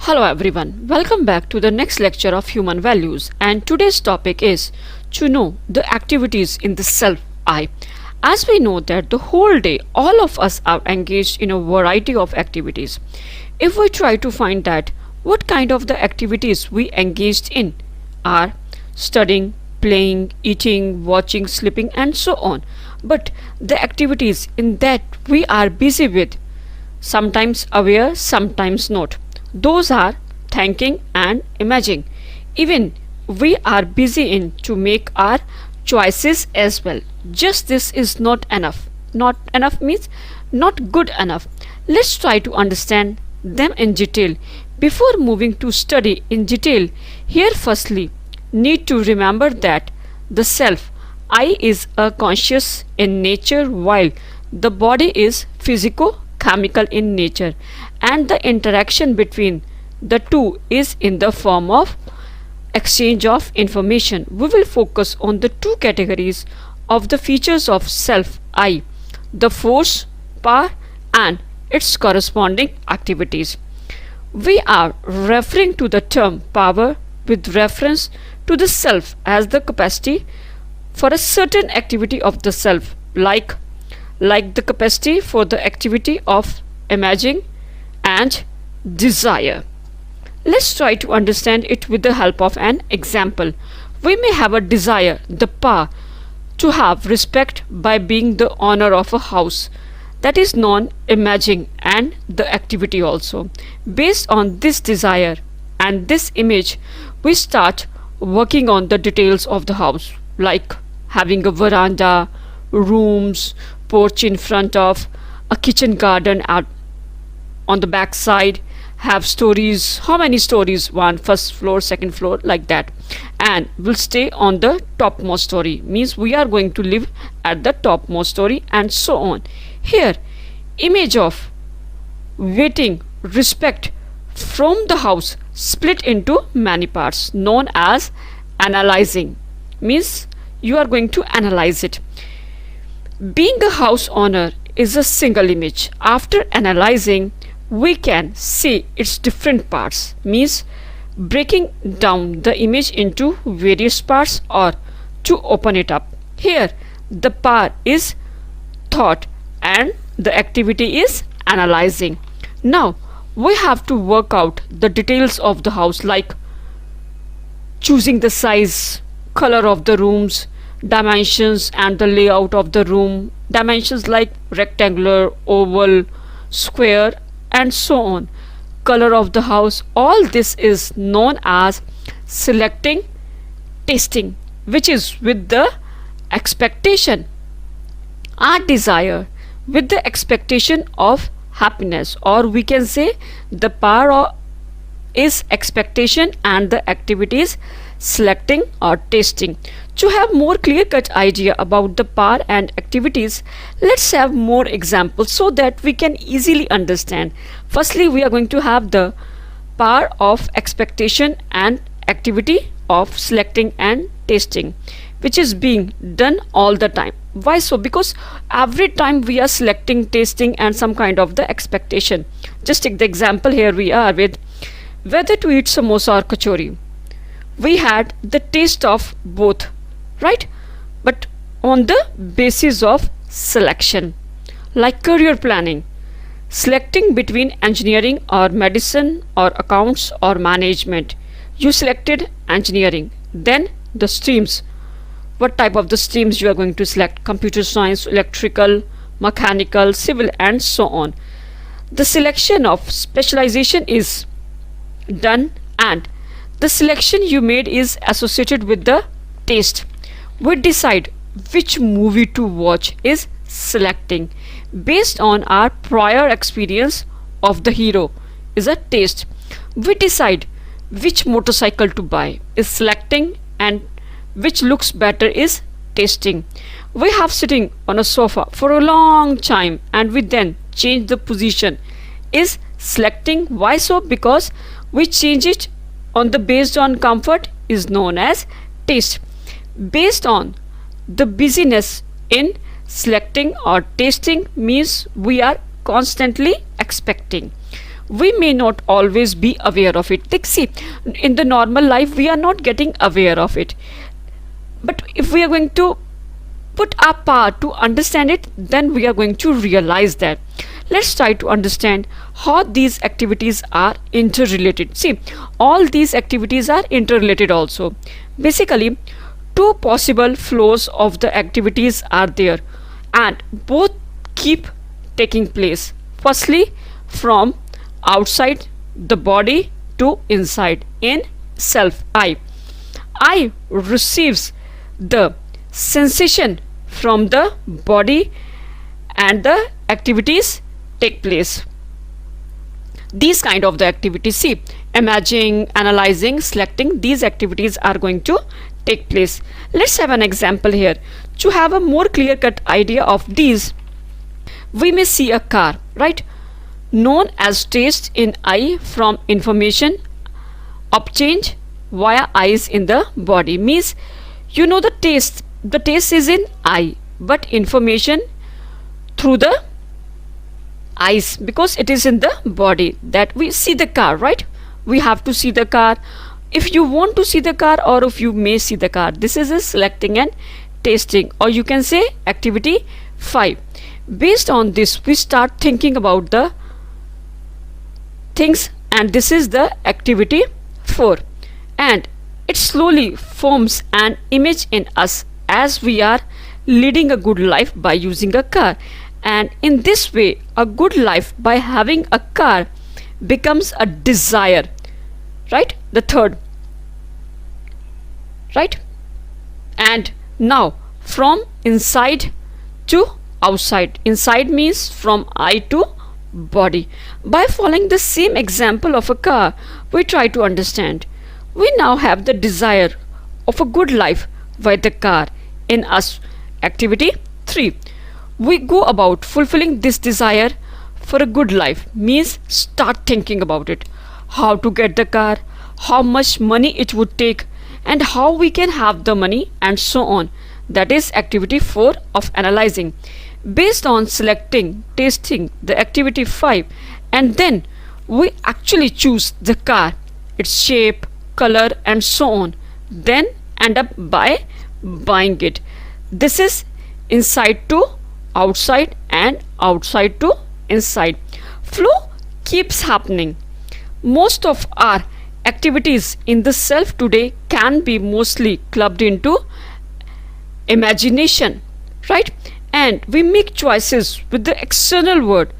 Hello everyone, welcome back to the next lecture of human values, and today's topic is to know the activities in the self I. As we know that the whole day all of us are engaged in a variety of activities. If we try to find that what kind of the activities we engaged in are studying, playing, eating, watching, sleeping and so on, but the activities in that we are busy with, sometimes aware, sometimes not. Those are thinking and imagining. Even we are busy in to make our choices as well. Just this is not enough. Not enough means not good enough. Let's try to understand them in detail. Before moving to study in detail, here firstly need to remember that the self I is a conscious in nature while the body is physico-chemical in nature, and the interaction between the two is in the form of exchange of information. We will focus on the two categories of the features of self I, the force, power and its corresponding activities. We are referring to the term power with reference to the self as the capacity for a certain activity of the self, like the capacity for the activity of imagining and desire. Let's try to understand it with the help of an example. We may have a desire, the power to have respect by being the owner of a house. That is non-imagining and the activity also. Based on this desire and this image, we start working on the details of the house, like having a veranda, rooms, porch in front of, a kitchen garden on the back side, have stories, how many stories, one, first floor, second floor, like that, and will stay on the topmost story, means we are going to live at the topmost story and so on. Here image of waiting respect from the house split into many parts known as analyzing, means you are going to analyze it. Being a house owner is a single image. After analyzing, we can see its different parts, means breaking down the image into various parts or to open it up. Here the power is thought and the activity is analyzing. Now we have to work out the details of the house, like choosing the size, color of the rooms, dimensions and the layout of the room, dimensions like rectangular, oval, square and so on, color of the house. All this is known as selecting, tasting, which is with the expectation, our desire with the expectation of happiness, or we can say the power is expectation and the activities selecting or tasting. To have more clear-cut idea about the power and activities, let's have more examples so that we can easily understand. Firstly, we are going to have the power of expectation and activity of selecting and tasting, which is being done all the time. Why so? Because every time we are selecting, tasting and some kind of the expectation. Just take the example here we are with whether to eat samosa or kachori. We had the taste of both, right? But on the basis of selection, like career planning, selecting between engineering or medicine or accounts or management, you selected engineering. Then the streams, what type of the streams you are going to select: computer science, electrical, mechanical, civil and so on. The selection of specialization is done and the selection you made is associated with the taste. We decide which movie to watch is selecting based on our prior experience of the hero is a taste. We decide which motorcycle to buy is selecting, and which looks better is tasting. We have sitting on a sofa for a long time and we then change the position is selecting. Why so? Because we change it on the based on comfort is known as taste. Based on the busyness in selecting or tasting means we are constantly expecting. we may not always be aware of it. Like, see, in the normal life we are not getting aware of it, but if we are going to put our power to understand it, then we are going to realize that. Let's try to understand how these activities are interrelated. See, all these activities are interrelated also. Basically, two possible flows of the activities are there, and both keep taking place. Firstly, from outside the body to inside in self. I receives the sensation from the body and the activities take place. These kind of the activities, see, imagining, analyzing, selecting, these activities are going to take place. Let's have an example here. To have a more clear cut idea of these, we may see a car, right, known as taste in eye from information obtained via eyes in the body. Means, you know, the taste is in eye, but information through the eyes, because it is in the body that we see the car, right? We have to see the car. If you want to see the car, or if you may see the car, this is a selecting and tasting, or you can say activity 5. Based on this, we start thinking about the things, and this is the activity 4, and it slowly forms an image in us as we are leading a good life by using a car. And in this way, a good life by having a car becomes a desire, right? The third, right? And now from inside to outside. Inside means from eye to body. By following the same example of a car, we try to understand. We now have the desire of a good life by the car in us. Activity 3. We go about fulfilling this desire for a good life, means start thinking about it. How to get the car, how much money it would take, and how we can have the money, and so on. That is activity 4 of analyzing. Based on selecting, tasting, the activity 5, and then we actually choose the car, its shape, color, and so on, then end up by buying it. This is inside to outside and outside to inside. Flow keeps happening. Most of our activities in the self today can be mostly clubbed into imagination, right? And we make choices with the external world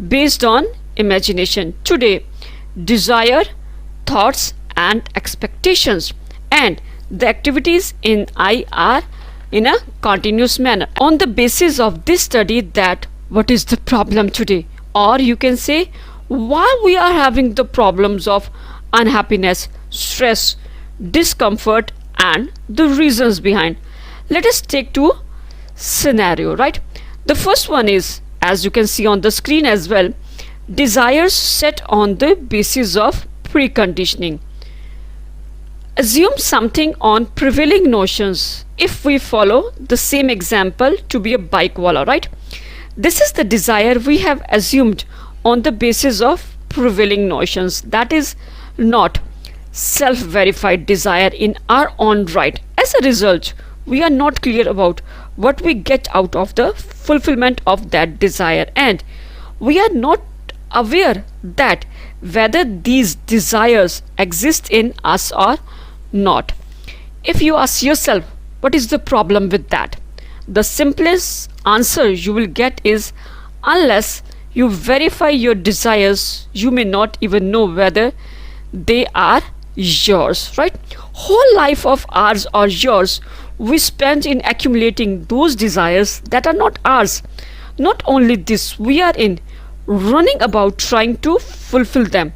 based on imagination. Today, desire, thoughts, and expectations, and the activities in I are in a continuous manner. On the basis of this study, that what is the problem today, or you can say why we are having the problems of unhappiness, stress, discomfort, and the reasons behind. Let us take two scenario, right? The first one is, as you can see on the screen as well, desires set on the basis of preconditioning. Assume something on prevailing notions. If we follow the same example to be a bike wala, right? This is the desire we have assumed on the basis of prevailing notions. That is not self-verified desire in our own right. As a result, we are not clear about what we get out of the fulfillment of that desire, and we are not aware that whether these desires exist in us or not. If you ask yourself what is the problem with that, the simplest answer you will get is, unless you verify your desires, you may not even know whether they are yours, right? Whole life of ours or yours we spend in accumulating those desires that are not ours. Not only this, we are in running about trying to fulfill them,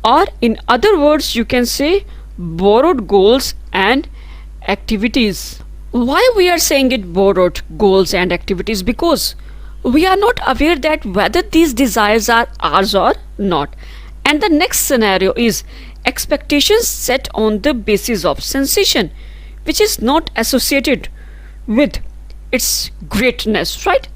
or in other words you can say borrowed goals and activities. Why we are saying it borrowed goals and activities? Because we are not aware that whether these desires are ours or not. And the next scenario is expectations set on the basis of sensation, which is not associated with its greatness, right?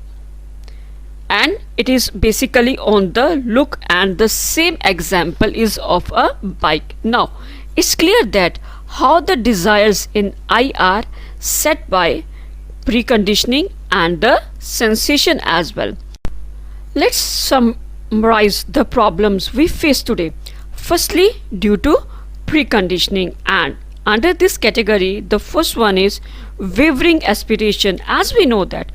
and it is basically on the look, and the same example is of a bike. Now it's clear that how the desires in I are set by preconditioning and the sensation as well. Let's summarize the problems we face today. Firstly, due to preconditioning, and under this category, the first one is wavering aspiration. As we know that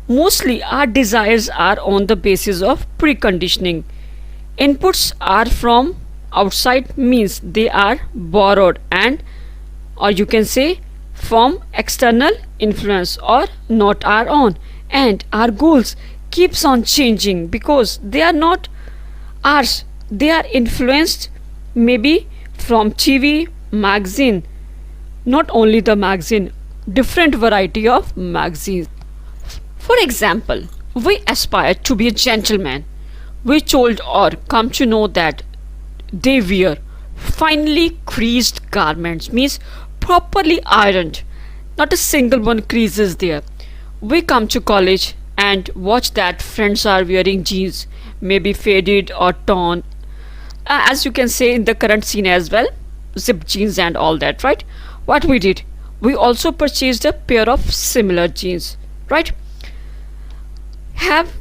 mostly our desires are on the basis of preconditioning. Inputs are from outside, means they are borrowed, and or you can say from external influence or not our own, and our goals keeps on changing because they are not ours, they are influenced maybe from TV, magazine, not only the magazine, different variety of magazines. For example, we aspire to be a gentleman. We told or come to know that they wear finely creased garments, means properly ironed, not a single one crease is there. We come to college and watch that friends are wearing jeans, maybe faded or torn, as you can say in the current scene as well, zip jeans and all that, right? What we did, we also purchased a pair of similar jeans, right? Have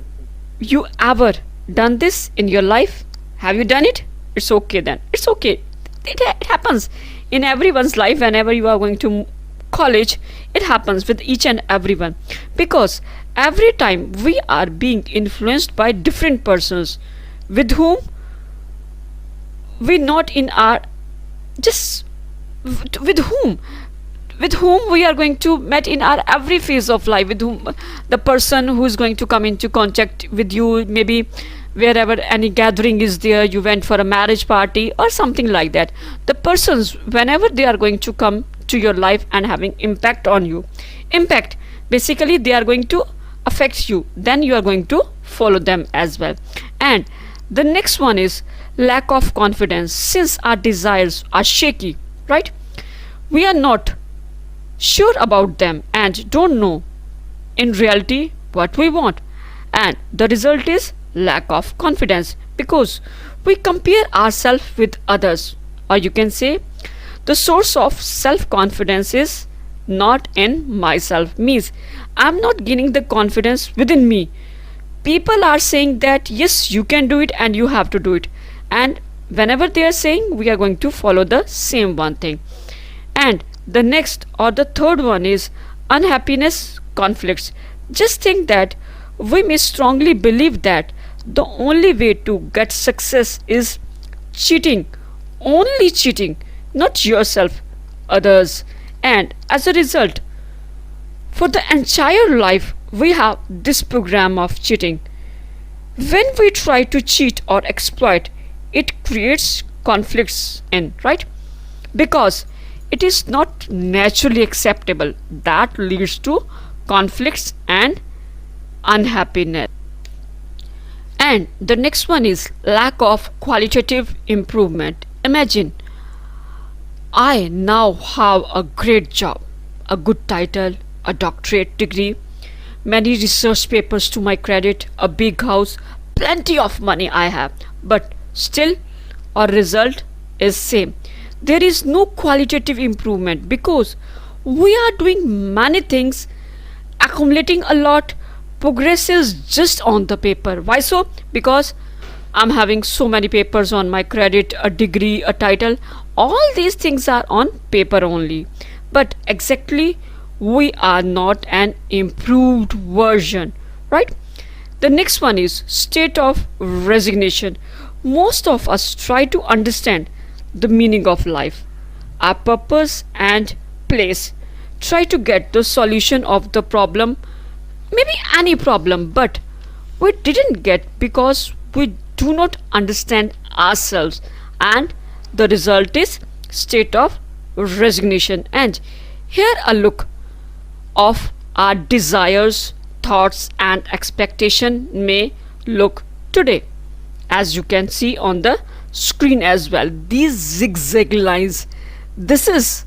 you ever done this in your life? Have you done it? It's okay then. It's okay. It happens in everyone's life. Whenever you are going to college, it happens with each and everyone, because every time we are being influenced by different persons with whom we not in our just with whom we are going to met in our every phase of life, with whom the person who is going to come into contact with you, maybe wherever any gathering is there, you went for a marriage party or something like that, the persons whenever they are going to come to your life and having impact on you, impact basically they are going to affect you, then you are going to follow them as well. And the next one is lack of confidence. Since our desires are shaky, right, we are not sure about them and don't know in reality what we want, and the result is lack of confidence, because we compare ourselves with others, or you can say the source of self confidence is not in myself, means I'm not gaining the confidence within me. People are saying that yes, you can do it and you have to do it, and whenever they are saying, we are going to follow the same one thing. And the next or the third one is unhappiness conflicts. Just think that we may strongly believe that the only way to get success is cheating, only cheating, not yourself, others, and as a result, for the entire life we have this program of cheating. When we try to cheat or exploit, it creates conflicts in, right? Because it is not naturally acceptable, that leads to conflicts and unhappiness. And the next one is lack of qualitative improvement. Imagine I now have a great job, a good title, a doctorate degree, many research papers to my credit, a big house, plenty of money I have, but still our result is same. There is no qualitative improvement because we are doing many things, accumulating a lot, progress is just on the paper. Why so? Because I'm having so many papers on my credit, a degree, a title, all these things are on paper only, but exactly we are not an improved version, right? The next one is state of resignation. Most of us try to understand the meaning of life, our purpose and place, try to get the solution of the problem, maybe any problem, but we didn't get because we do not understand ourselves, and the result is state of resignation. And here a look of our desires, thoughts and expectation may look today, as you can see on the screen as well. These zigzag lines, this is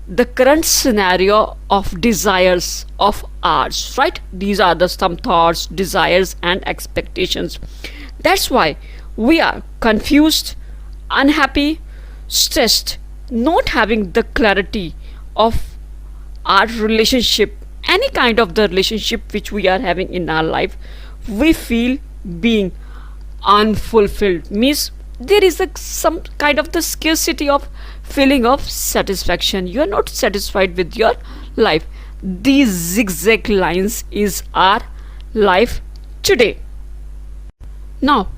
the current scenario of desires of ours, right? These are the some thoughts, desires, and expectations. That's why we are confused, unhappy, stressed, not having the clarity of our relationship, any kind of the relationship which we are having in our life. We feel being unfulfilled, means there is some kind of the scarcity of feeling of satisfaction. You are not satisfied with your life. These zigzag lines is our life today. Now,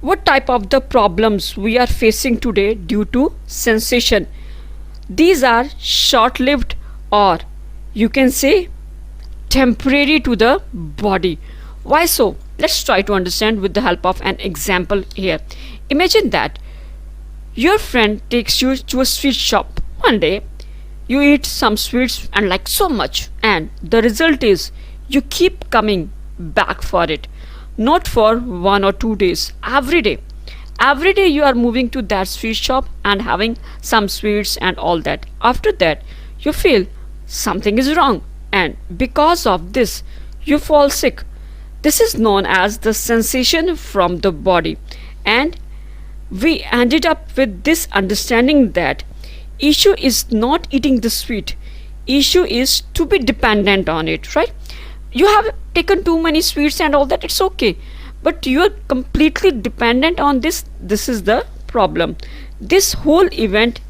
what type of the problems we are facing today due to sensation? These are short lived, or you can say temporary to the body. Why so? Let's try to understand with the help of an example here. Imagine that your friend takes you to a sweet shop one day. You eat some sweets and like so much, and the result is you keep coming back for it. Not for 1 or 2 days, every day. Every day you are moving to that sweet shop and having some sweets and all that. After that, you feel something is wrong, and because of this, you fall sick. This is known as the sensation from the body, and we ended up with this understanding that issue is not eating the sweet, issue is to be dependent on it, right? You have taken too many sweets and all that, it's okay, but you are completely dependent on this is the problem. This whole event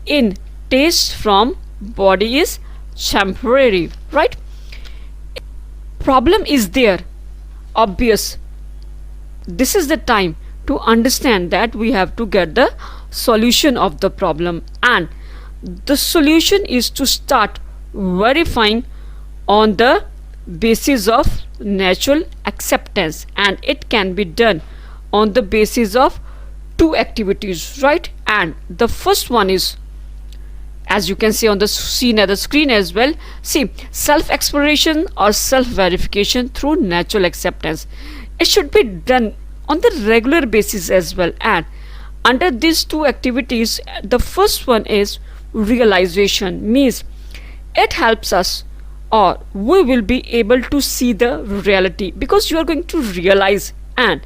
in taste from body is temporary, right? Problem is there, obvious. This is the time to understand that we have to get the solution of the problem, and the solution is to start verifying on the basis of natural acceptance, and it can be done on the basis of two activities, right? And the first one is, as you can see on the screen as well, see, self exploration or self verification through natural acceptance. It should be done on the regular basis as well, and under these two activities, the first one is realization, means it helps us, or we will be able to see the reality because you are going to realize. And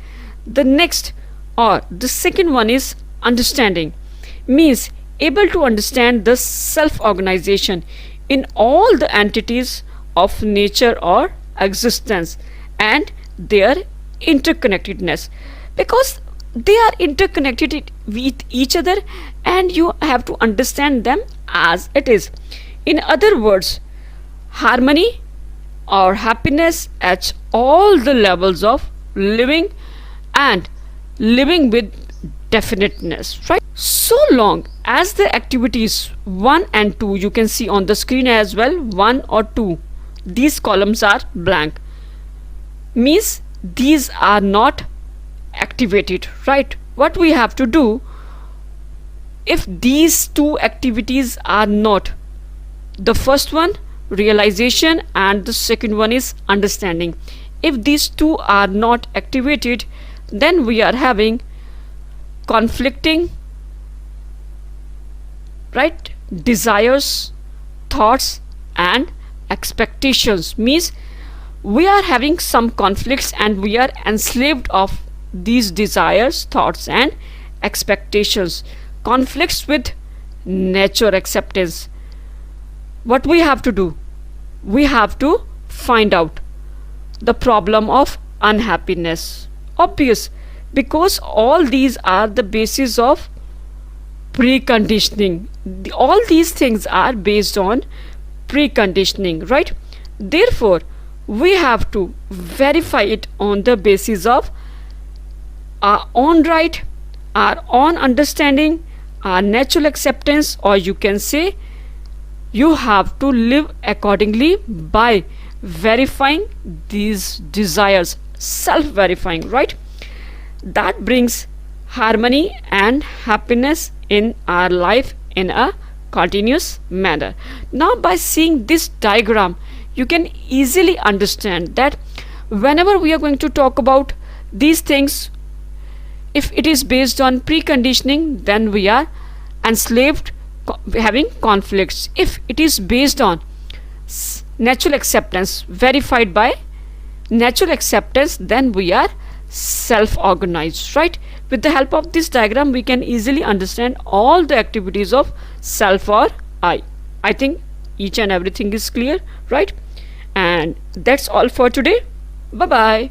the next, or the second one is understanding, means able to understand the self organization in all the entities of nature or existence and their interconnectedness, because they are interconnected with each other, and you have to understand them as it is. In other words, harmony or happiness at all the levels of living, and living with definiteness, right? So long as the activities 1 and 2, you can see on the screen as well, 1 or 2, these columns are blank, means these are not activated, right? What we have to do, if these two activities are not, the first one realization and the second one is understanding, if these two are not activated, then we are having conflicting, right, desires, thoughts, and expectations, means we are having some conflicts and we are enslaved of these desires, thoughts, and expectations. Conflicts with nature acceptance. What we have to do, we have to find out the problem of unhappiness, obvious, because all these are the basis of preconditioning. All these things are based on preconditioning, right? Therefore, we have to verify it on the basis of our own right, our own understanding, our natural acceptance, or you can say you have to live accordingly by verifying these desires, self verifying, right? That brings harmony and happiness in our life in a continuous manner. Now, by seeing this diagram, you can easily understand that whenever we are going to talk about these things, if it is based on preconditioning, then we are enslaved having conflicts. If it is based on natural acceptance, verified by natural acceptance, then we are self-organized, right? With the help of this diagram, we can easily understand all the activities of self or I think each and everything is clear, right? And that's all for today. Bye bye.